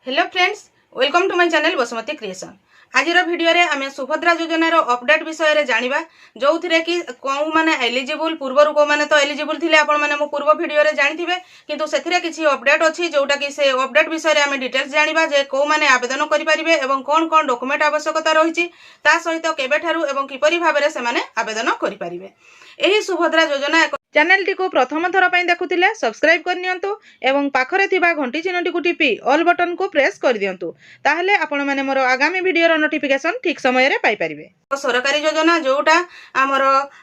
Hello friends, welcome to my channel Basumati creation. आज video रे आमे सुभद्रा योजनार अपडेट विषय रे जानिबा, जो थिरे कि कौ माने एलिजिबल पूर्वर को माने तो एलिजिबल थिले आपण माने मो पूर्व भिडियो रे जानिथिबे, किंतु सेथिरे किछि अपडेट अछि जोटा कि से अपडेट विषय रे आमे डिटेल्स जानिबा जे को माने आवेदन करि परिबे एवं कोन कोन डॉक्यूमेंट आवश्यकता रहिछि ता सहित केबे ठारू एवं किपरि भाबरे से माने आवेदन करि परिबे। एही सुभद्रा योजना चैनल टी को प्रथम थर पई देखुथिले सब्सक्राइब कर नियंतु एवं पाखरे थिबा घंटी चिन्हटी को टिपी ऑल बटन को प्रेस कर दियंतु, ताहले आपण माने मोर आगामी वीडियो रो नोटिफिकेशन ठीक समय रे पाई परिबे। सरकारी योजना जोटा आमर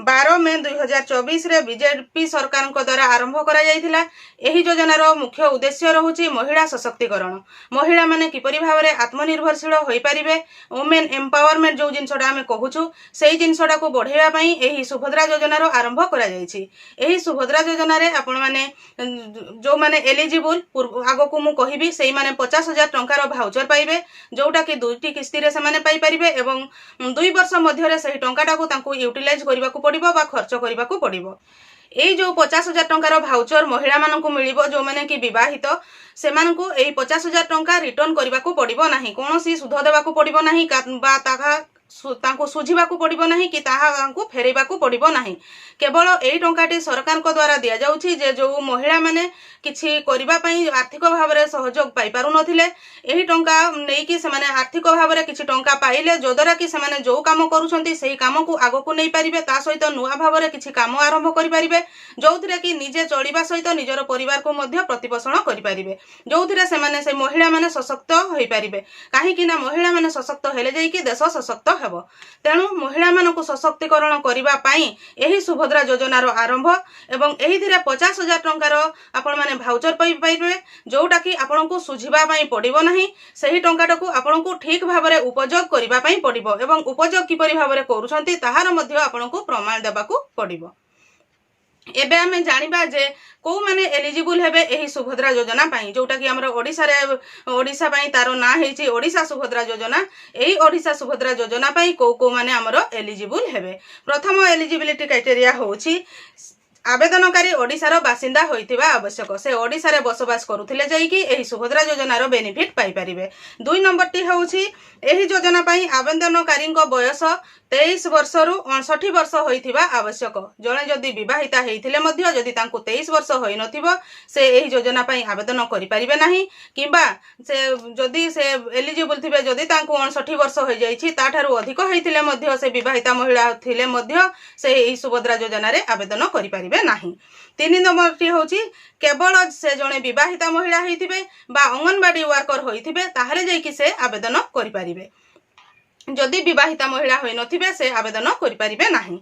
12 मे 2024 रे बीजेपी सरकार को द्वारा आरंभ करा जायथिला। एही योजनार मुख्य उद्देश्य रहुछि महिला सशक्तिकरण। महिला माने किपरि भाबरे आत्मनिर्भरशील होई परिबे, वुमेन एम्पावरमेंट जो जिनसडा हमें कहूछु सेही जिनसडा को बढ़ेवा पई एही सुभद्रा योजनार आरंभ करा जायछि। एही सुभद्रा योजना रे आपण माने जो माने एलिजिबल आगो को मु कहिबी सेही माने 50,000 टंकार भाउचर पाइबे, जोटा कि दुईटी किस्ती रे से माने पाई परिबे एवं 2 वर्ष मध्य रे सही टंकाटा को तांको यूटिलाइज करबा को पड़िबो बा खर्च करबा को पड़िबो। एई जो 50,000 टंकार भाउचर महिला मानकु मिलिबो जो माने कि विवाहित से मानकु एई 50,000 टंका रिटर्न करबा को पड़िबो नाही, कोनोसी सुध देबा को पड़िबो नाही बा ताहा तांको सुझिबा को पड़िबो नाही कि ताहांको फेरेबा को पड़िबो नाही। केवल एई टंकाटी सरकार को द्वारा दिया जाउछि जे जो महिला माने किछि करिबा पई आर्थिक भाबरे सहयोग पाई पारु नथिले एही टंका नेई कि से माने आर्थिक भाबरे किछि टंका पाइले जो द्वारा कि से माने जो काम करूछंती सेही काम को आगो को नै परिबे, ता सहित नुआ भाबरे किछि काम आरंभ करि परिबे, जोथिरे कि निजे चलिबा सहित निजर परिवार को मध्य प्रतिपोषण करि परिबे, जोथिरे से माने से महिला माने सशक्त होई परिबे। काहे कि ना महिला माने सशक्त हेले जाई कि देश सशक्त हेबो। तेणु महिला मानकु सशक्तिकरण करिबा पई एही सुभद्रा योजनार आरंभ एवं एही थिरे 50,000 टंकार आपण माने भाउचर पाई पाइबे, जोटा कि आपनकु सुझिबा पई पड़िबो नाही। सेही टंकाटा को आपनकु ठीक भाबरे उपयोग करिबा पई पड़िबो एवं उपयोग किपरि भाबरे करूछंती ताहार मध्य आपनकु प्रमाण देबाकू पड़िबो। एबे हमें जानिबा जे को माने एलिजिबल हेबे एही सुभद्रा योजना पई, जोटा कि हमर ओडिसा पई तारो ना हेछि ओडिसा सुभद्रा योजना। एही ओडिसा सुभद्रा योजना पई को माने हमर एलिजिबल हेबे। प्रथम एलिजिबिलिटी क्राइटेरिया होछि आवेदनकारी ओडिशार बासिंदा होइतिबा आवश्यक, से ओडिसा रे बसबास करूथिले जाई कि एही सुभद्रा योजनार बेनिफिट पाई परिबे। 2 नंबर टी होछि एही योजना पई आवेदनकारी को बयस 23 वर्ष रु 59 वर्ष होइतिबा आवश्यक। जणे जदि विवाहिता हेइथिले मध्य जदि तांको 23 वर्ष होई नथिबो से एही योजना पई आवेदन करि परिबे नाही, किबा से जदि से एलिजिबल थिबे जदि तांको 59 वर्ष होई जाईछि ताठारु अधिक हेइथिले मध्य से विवाहिता महिला थिले मध्य से एही सुभद्रा योजना रे आवेदन करि परिबे नाही। 3 नंबर टी होछि केवल से जणे विवाहिता महिला हेइथिबे बा अंगनवाड़ी वर्कर होइथिबे ताहारे जाई कि से आवेदन करि परिबे। जदि विवाहिता महिला होई नथिबे से आवेदन करि परिबे नाही।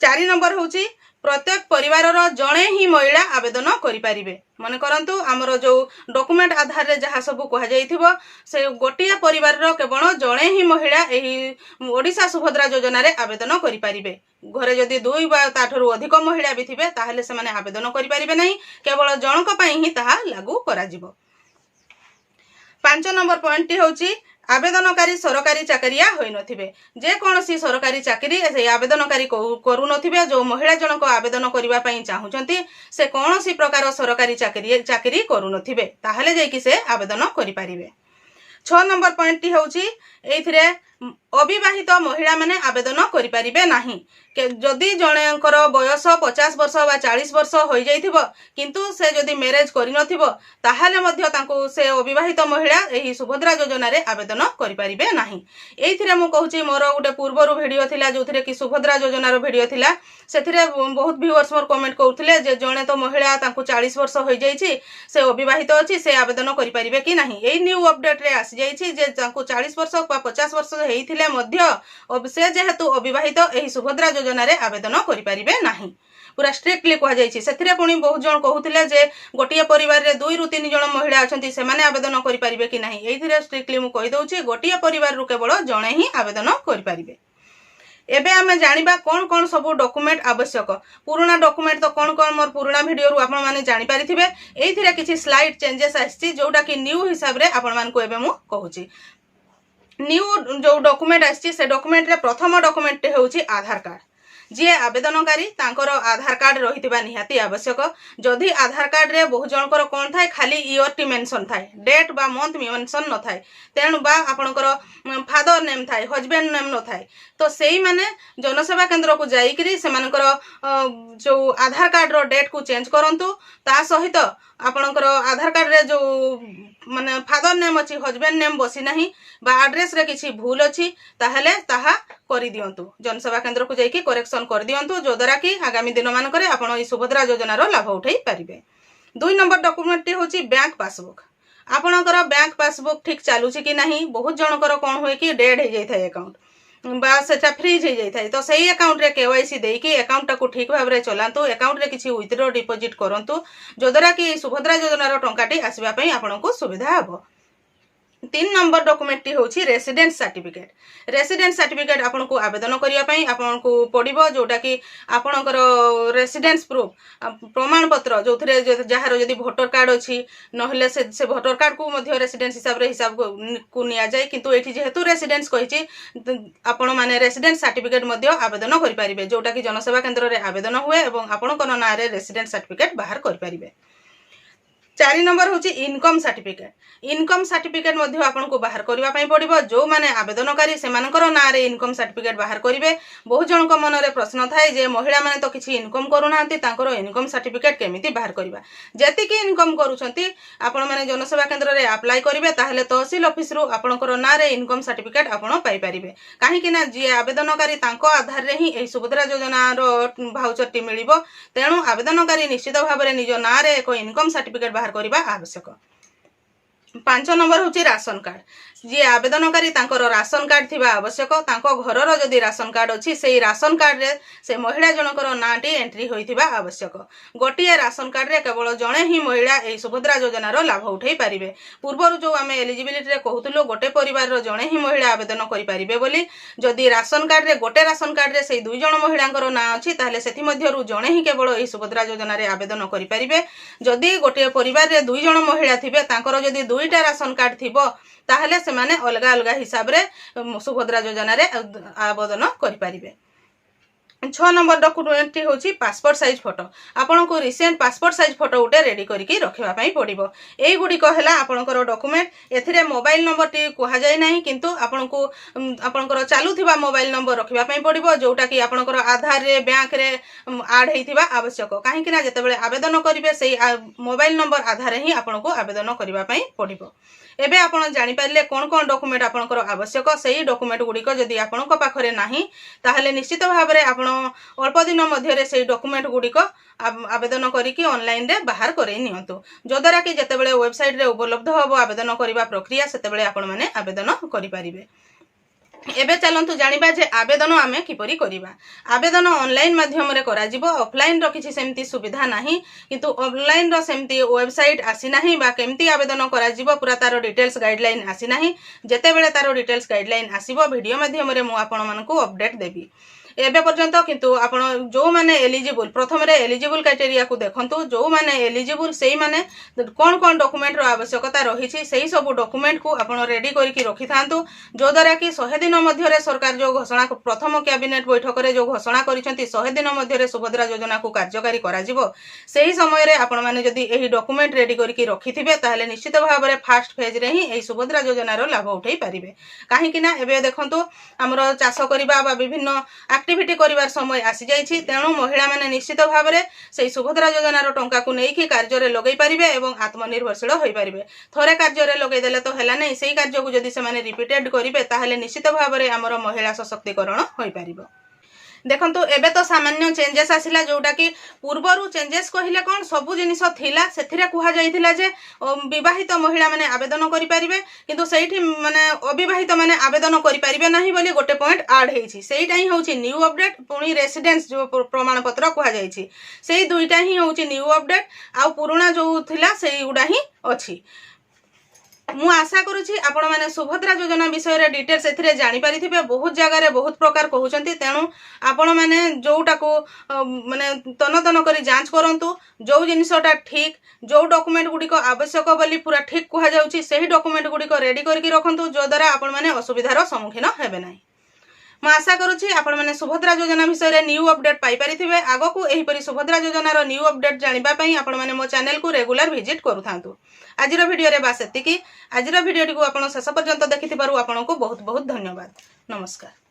4 नंबर होछि प्रत्येक परिवार रो जणे ही महिला आवेदन करि परिबे। मन करंतु हमरो जो डॉक्यूमेंट आधार रे जहा सब कहा जाइथिबो से गोटिया परिवार रो केवल जणे ही महिला एही ओडिसा सुभद्रा योजना रे आवेदन करि परिबे। घरे जदि 2 बा ताठरू अधिक महिला भी थिबे ताहले से माने आवेदन करि परिबे नाही, केवल जणक पई ही ताहा लागू करा जिवो। 5 नंबर पॉइंट टी होछि आवेदनकारी सरकारी चाकरिया होई नथिबे। जे कोनोसी सरकारी चाकरी से आवेदनकारी करू नथिबे, जो महिला जनक आवेदन करिबा पई चाहुचंती से कोनोसी प्रकार सरकारी चाकरी करू नथिबे, ताहले जे कि से आवेदन करि परिबे। 6 नंबर पॉइंट टी होछि एथिरे अविवाहित महिला माने आवेदन करि परिबे नाही। जदि जणेकर बयस 50 वर्ष बा 40 वर्ष होई जाइथिबो किंतु से जदि मैरिज करि नथिबो ताहाले मध्य तांको से अविवाहित महिला एही सुभद्रा योजना रे आवेदन करि परिबे नाही। एथिरे मु कहूची मोर गुटे पूर्वरु वीडियो थिला जोथिरे कि सुभद्रा योजना रो वीडियो थिला, सेथिरे बहुत व्यूअर्स मोर कमेंट करथिले जे जणे तो महिला तांको 40 वर्ष होई जाइछि से अविवाहित अछि से आवेदन करि परिबे कि नाही। एई न्यू अपडेट रे आसी जाइछि जे तांको 40 वर्ष बा 50 वर्ष हेइथिले मध्य से जेहेतु अविवाहित एही सुभद्रा योजना रे आवेदन करि परिबे नाही। पूरा स्ट्रिक्टली कहा जाइछि। सेथिरे पुनी बहुत जण कहउथिले जे गोटिया परिवार रे 2 रु 3 जण महिला अछंती से माने आवेदन करि परिबे कि नाही। एथिरे स्ट्रिक्टली मु कहि दउछि गोटिया परिवार रु केवल जणे ही आवेदन करि परिबे। एबे हमें जानिबा कोन कोन सब डॉक्यूमेंट आवश्यक। पुराना डॉक्यूमेंट तो कोन कोन मोर पुराना वीडियो रु आपण माने जानि परिथिबे। एथिरे किछि स्लाइड चेंजेस आछि जोटा कि न्यू हिसाब रे आपण मान को एबे मु कहउछि। न्यू जो डॉक्यूमेंट आछि से डॉक्यूमेंट रे प्रथम डॉक्यूमेंट होछि आधार कार्ड। जी आवेदनकारी तांकर आधार कार्ड रही निहाती आवश्यक जदि आधार कार्ड रे बहुत जनकर कौन थाए खाली इयर टी मेंशन थाए डेट बा मंथ मेंशन न थाए तेणु बा आपणकर फादर नेम थाए हजबैंड नेम न थाए तो सेई माने जनसेवा केंद्र को जाइकरी सेमानकर जो आधार कार्ड रो डेट को चेंज करंतु ता सहित आपणकर आधार कार्ड रे जो माने फादर नेम अछि हजबैंड नेम बसी नाही बा एड्रेस रे किछि भूल अछि ताहेले ताहा करि दियंतु जनसेवा केंद्र को जाइकी करेक्शन कर दियंतु जो द्वारा कि आगामी दिन मानकरे आपण ई सुभद्रा योजना रो लाभ उठाई पारिबे। 2 नंबर डॉक्यूमेंट होची बैंक पासबुक आपणकर बैंक पासबुक ठीक चालुची कि नाही बहुत जनकर कोन होय कि डेड हे जाय थाय अकाउंट बा सेटा फ्रीज हे जाय थाय तो सही अकाउंट रे केवाईसी देकी अकाउंट को ठीक भाव रे चलांतु अकाउंट रे किछि विथड्रॉ डिपॉजिट करंतु जो द्वारा कि सुभद्रा योजना रो टंकाटी आसीबा पई आपनको सुविधा हबो। 3 नंबर डॉक्यूमेंट होची रेसिडेंस सर्टिफिकेट आपनको आवेदन करिया पई आपनको पडिबो जोटा कि आपनकर रेसिडेंस प्रूफ प्रमाण पत्र जोथरे जहार जदी वोटर कार्ड अछि नहले से वोटर कार्ड को मध्य रेसिडेंस हिसाब को निया जाय किंतु एठी जेहेतु रेसिडेंस कहिछि आपण माने रेसिडेंस सर्टिफिकेट मध्य आवेदन करि परिबे जोटा कि जनसेवा केंद्र रे आवेदन हुए एवं आपनकर ना रे रेसिडेंस सर्टिफिकेट बाहर करि परिबे। 4 नंबर होची इनकम सर्टिफिकेट मध्य आपनको बाहर करबा पई पड़िबो जो माने आवेदनकारी सेमानकर ना रे इनकम सर्टिफिकेट बाहर करिवे। बहुत जनक मन रे प्रश्न थाए जे महिला माने तो किछि इनकम करू नांती तांकर इनकम सर्टिफिकेट केमिति बाहर करबा जेति कि इनकम करूछंती आपण माने जनसेवा केंद्र रे अप्लाई करिवे ताहले तहसील ऑफिस रु आपनकर ना रे इनकम सर्टिफिकेट आपण पाई परिबे काहे कि ना जे आवेदनकारी तांको आधार रे ही एई सुभद्रा योजना रो भाउचर टी मिलिबो तेणु आवेदनकारी निश्चित भाव रे निज ना रे एको इनकम सर्टिफिकेट बाहर करबा आवश्यक। 5 नंबर होची राशन कार्ड जी आवेदनकारी तांकर राशन कार्ड थिबा आवश्यक तांको घरर जदी राशन कार्ड अछि सेही राशन कार्ड रे से महिला जनकर नाटी एंट्री होइथिबा आवश्यक। गोटिए राशन कार्ड रे केवल जणे ही महिला एई सुभद्रा योजना रो लाभ उठाई पारिबे। पूर्वरु जो आमे एलिजिबिलिटी रे कहउतलो गोटे परिवार रो जणे ही महिला आवेदन करि पारिबे बोली जदी राशन कार्ड रे गोटे राशन कार्ड रे सेही 2 जण महिलांकर ना अछि ताहले सेथि मध्यरु जणे ही केवल एई सुभद्रा योजना रे आवेदन करि पारिबे। जदी गोटे परिवार रे 2 जण महिला थिबे तांकर जदी 2टा राशन कार्ड थिबो ताहले से माने अलगा अलगा हिसाब रे सुभद्रा योजना रे आवेदन करि पारिबे। 6 नंबर डॉक्यूमेंट होची पासपोर्ट साइज फोटो आपनको रिसेंट पासपोर्ट साइज फोटो उटे रेडी करके रखिबा पई पड़िबो। एई गुडी कहला आपनकर डॉक्यूमेंट एथिरे मोबाइल नंबर टी कहा जाय नाही किंतु आपनको आपनकर चालुथिबा मोबाइल नंबर रखिबा पई पड़िबो जोटा कि आपनकर आधार रे बैंक रे ऐड हेइथिबा आवश्यक काहे कि ना जतेबेले आवेदन करिवे सेही मोबाइल नंबर आधार रे ही आपनको आवेदन करिबा पई पड़िबो। एबे आपण जानि पारले कोन कोन डॉक्यूमेंट आपनकर आवश्यक सेही डॉक्यूमेंट गुडिको जदी आपनक पाखरे नाही ताहले निश्चित भाव रे आपण अल्प दिन मध्य रे सेही डॉक्यूमेंट गुडिको आवेदन करिकि ऑनलाइन रे बाहर करै नियंतु जो द्वारा कि जतेबेले वेबसाइट रे उपलब्ध होबो आवेदन करिबा प्रक्रिया सेतेबेले आपण माने आवेदन करि पारिबे। एबे चलंतु जानिबा जे आवेदन आमे किपरि करिबा। आवेदन ऑनलाइन माध्यम रे करा जिवो ऑफलाइन रो किछि सेमति सुविधा नाही किंतु ऑनलाइन रो सेमति वेबसाइट आसी नाही बा केमति आवेदन करा जिवो पूरा तारो डिटेल्स गाइडलाइन आसी नाही जेतेबेले तारो डिटेल्स गाइडलाइन आसीबो वीडियो माध्यम रे मु आपण मानकु अपडेट देबी। एबे पर्यंत किंतु आपण जो माने एलिजिबल प्रथम रे एलिजिबल क्राइटेरिया को देखंतु जो माने एलिजिबल सेही माने कोन कोन डॉक्यूमेंट रो आवश्यकता रही छी सेही सब डॉक्यूमेंट को आपण रेडी करिकि रखि थांतु जो द्वारा कि 100 दिन मध्य रे सरकार जो घोषणा प्रथम कैबिनेट बैठक रे जो घोषणा करिसंती 100 दिन मध्य रे सुभद्रा योजना को कार्यकारी करा जिवो सेही समय रे आपण माने जदी एही डॉक्यूमेंट रेडी करिकि रखिथिबे ताहले निश्चित भाव रे फर्स्ट फेज रे ही एही सुभद्रा योजना रो लाभ उठाई पारिबे। काहे कि ना एबे देखंतु हमरो चाष करिबा बा विभिन्न एक्टिविटी करिवार समय आसी जाइछि तेणु महिला माने निश्चित भाव रे सेही सुभद्रा योजना रो टंका को नेकी कार्य रे लगै पारिबे एवं आत्मनिर्भरशील होई पारिबे। थोरे कार्य रे लगै देले तो हैला नै सेही कार्य को जदी से माने रिपीटेड करिवे ताहले निश्चित भाव रे हमर महिला सशक्तिकरण होई पारिबो। देखंतु एबे तो सामान्य चेंजेस आसिला जोटा कि पूर्वरु चेंजेस कहिले कोन सबु जिनिस थिला सेथिरे कुहा जाइथिला जे विवाहित महिला माने आवेदन करि पारिबे किंतु सेठी माने अविवाहित माने आवेदन करि पारिबे नाही बोली गोटे पॉइंट ऐड हेछि सेहीटा ही होछि न्यू अपडेट पुणी रेसिडेंस जो प्रमाण पत्र कुहा जाइछि सेही दुईटा ही होछि न्यू अपडेट आ पुराना जो थिला सेही उडा ही अछि। मु आशा करूची आपण माने सुभद्रा योजना विषय रे डिटेल्स एथिरे जानि पारिथिबे बहुत जगह रे बहुत प्रकार कहउचंती तेणु आपण माने जोटा को माने तन तन करी जांच करंतु जो जिनिसटा ठीक जो डॉक्यूमेंट गुडी को आवश्यक बोली पूरा ठीक कहा जाउची सेही डॉक्यूमेंट गुडी को रेडी करके रखंतु जो द्वारा आपण माने असुविधार सम्मुखीन हेबे नाही। ମୁଁ ଆଶା କରୁଛି ଆପଣମାନେ ସୁଭଦ୍ରା ଯୋଜନା ବିଷୟରେ ନ୍ୟୁ ଅପଡେଟ୍ ପାଇପାରିଥିବେ। ଆଗକୁ ଏହିପରି ସୁଭଦ୍ରା ଯୋଜନାର ନ୍ୟୁ ଅପଡେଟ୍ ଜାଣିବା ପାଇଁ ଆପଣମାନେ ମୋ ଚ୍ୟାନେଲକୁ ରେଗୁଲାର ଭିଜିଟ୍ କରୁଥାନ୍ତୁ। ଆଜିର ଭିଡ଼ିଓରେ ବାସ୍ ଏତିକି। ଆଜିର ଭିଡ଼ିଓଟିକୁ ଆପଣ ଶେଷ ପର୍ଯ୍ୟନ୍ତ ଦେଖିଥିବାରୁ ଆପଣଙ୍କୁ ବହୁତ ବହୁତ ଧନ୍ୟବାଦ। ନମସ୍କାର।